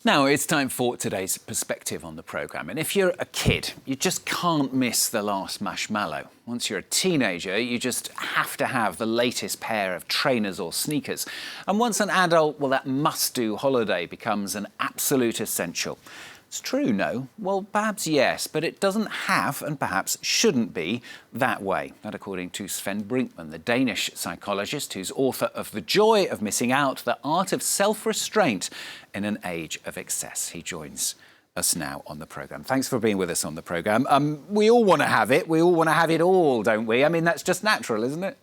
Now it's time for today's perspective on the programme. And if you're a kid, you just can't miss the last marshmallow. Once you're a teenager, you just have to have the latest pair of trainers or sneakers. And once an adult, well, that must-do holiday becomes an absolute essential. It's true, no? Well, perhaps yes, but it doesn't have and perhaps shouldn't be that way. That according to Svend Brinkmann, the Danish psychologist who's author of The Joy of Missing Out, The Art of Self-Restraint in an Age of Excess. He joins us now on the programme. Thanks for being with us on the programme. We all want to have it. We all want to have it all, don't we? I mean, that's just natural, isn't it?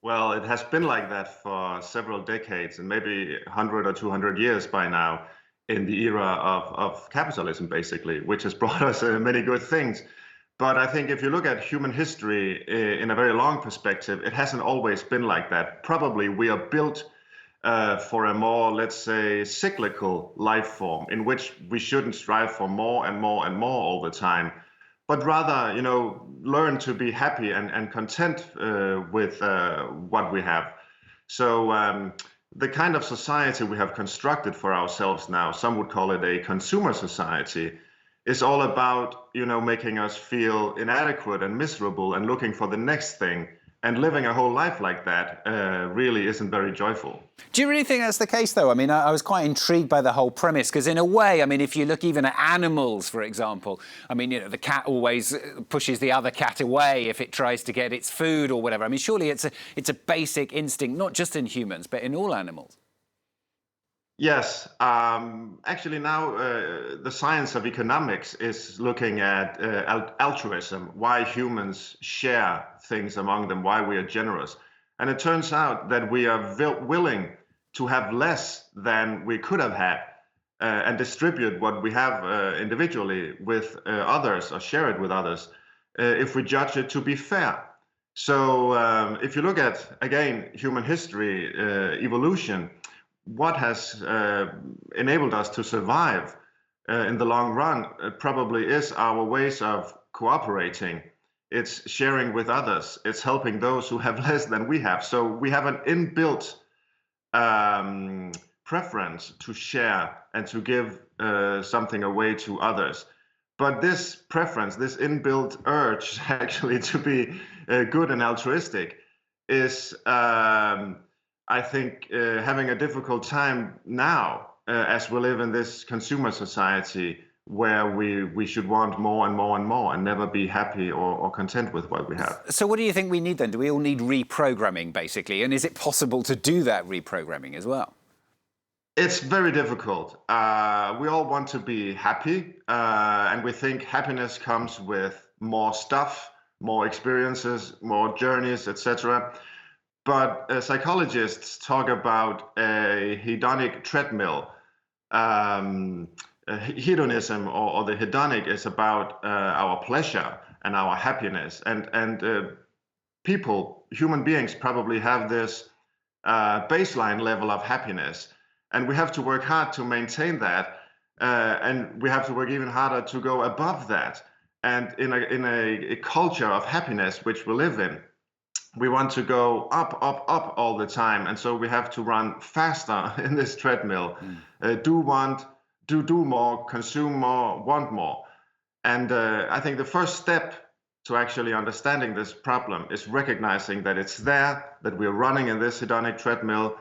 Well, it has been like that for several decades and maybe 100 or 200 years by now, in the era of capitalism, basically, which has brought us many good things. But I think if you look at human history in a very long perspective, it hasn't always been like that. Probably we are built for a more, let's say, cyclical life form in which we shouldn't strive for more and more and more all the time, but rather, learn to be happy and content with what we have. So the kind of society we have constructed for ourselves now, some would call it a consumer society, is all about, making us feel inadequate and miserable and looking for the next thing. And living a whole life like that really isn't very joyful. Do you really think that's the case, though? I mean, I was quite intrigued by the whole premise, because in a way, I mean, if you look even at animals, for example, I mean, the cat always pushes the other cat away if it tries to get its food or whatever. I mean, surely it's a basic instinct, not just in humans, but in all animals. Yes, actually now the science of economics is looking at altruism, why humans share things among them, why we are generous. And it turns out that we are willing to have less than we could have had and distribute what we have individually with others or share it with others if we judge it to be fair. So if you look at, again, human history, evolution, what has enabled us to survive in the long run probably is our ways of cooperating. It's sharing with others. It's helping those who have less than we have. So we have an inbuilt preference to share and to give something away to others. But this preference, this inbuilt urge actually to be good and altruistic is I think having a difficult time now as we live in this consumer society where we should want more and more and more and never be happy or content with what we have. So what do you think we need then? Do we all need reprogramming, basically? And is it possible to do that reprogramming as well? It's very difficult. We all want to be happy, and we think happiness comes with more stuff, more experiences, more journeys, etc. But psychologists talk about a hedonic treadmill. Hedonism or the hedonic is about our pleasure and our happiness. And human beings probably have this baseline level of happiness. And we have to work hard to maintain that. And we have to work even harder to go above that. And in a culture of happiness, which we live in, we want to go up, up, up all the time. And so we have to run faster in this treadmill. Do more, consume more, want more. And I think the first step to actually understanding this problem is recognizing that it's there, that we're running in this hedonic treadmill,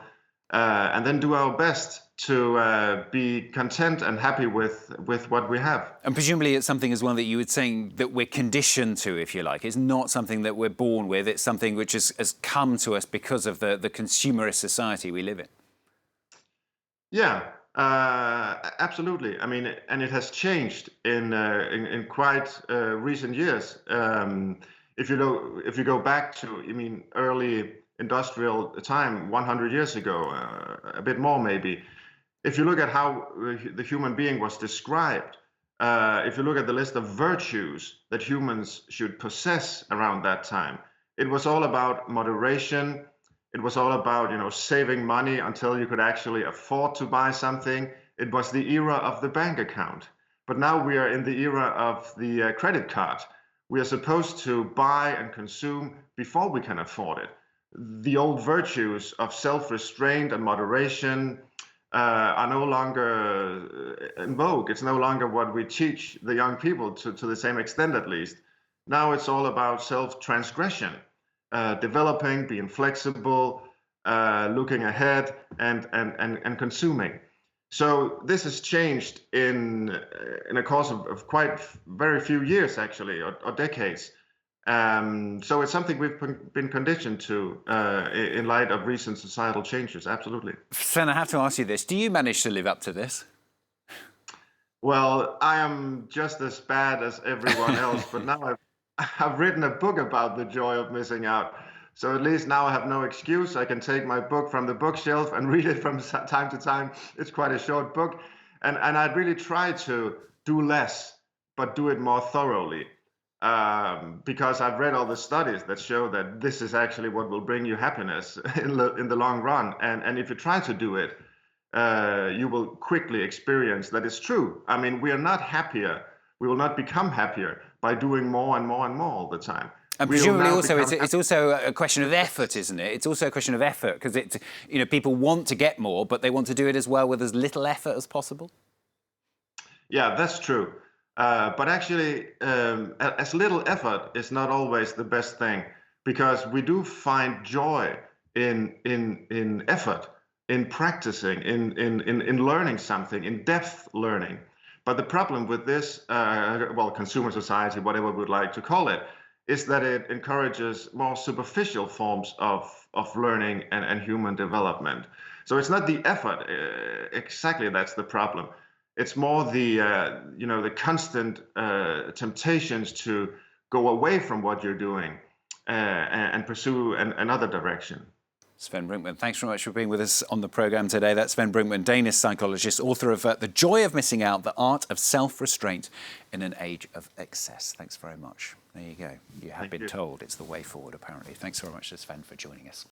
and then do our best to be content and happy with what we have. And presumably it's something as well that you were saying that we're conditioned to, if you like. It's not something that we're born with. It's something which has come to us because of the consumerist society we live in. Yeah, absolutely. I mean, and it has changed in quite recent years. If you go back to, early industrial time, 100 years ago, a bit more maybe. If you look at how the human being was described, if you look at the list of virtues that humans should possess around that time, it was all about moderation. It was all about, saving money until you could actually afford to buy something. It was the era of the bank account. But now we are in the era of the credit card. We are supposed to buy and consume before we can afford it. The old virtues of self-restraint and moderation, are no longer in vogue. It's no longer what we teach the young people to the same extent, at least. Now it's all about self-transgression, developing, being flexible, looking ahead, and consuming. So this has changed in a course of quite very few years, actually, or decades. So it's something we've been conditioned to in light of recent societal changes, absolutely. Sven, I have to ask you this. Do you manage to live up to this? Well, I am just as bad as everyone else, but now I've written a book about the joy of missing out. So at least now I have no excuse. I can take my book from the bookshelf and read it from time to time. It's quite a short book. And I'd really try to do less, but do it more thoroughly. Because I've read all the studies that show that this is actually what will bring you happiness in the long run. And if you try to do it, you will quickly experience that it's true. I mean, we are not happier. We will not become happier by doing more and more and more all the time. And presumably also it's also a question of effort, isn't it? It's also a question of effort because people want to get more, but they want to do it as well with as little effort as possible. Yeah, that's true. But actually, as little effort is not always the best thing, because we do find joy in effort, in practicing, in learning something, in depth learning. But the problem with this, consumer society, whatever we would like to call it, is that it encourages more superficial forms of learning and human development. So it's not the effort, exactly that's the problem. It's more the constant temptations to go away from what you're doing and pursue another direction. Svend Brinkmann, thanks very much for being with us on the programme today. That's Svend Brinkmann, Danish psychologist, author of The Joy of Missing Out, The Art of Self-Restraint in an Age of Excess. Thanks very much. There you go. You have been told it's the way forward, apparently. Thanks very much to Svend for joining us.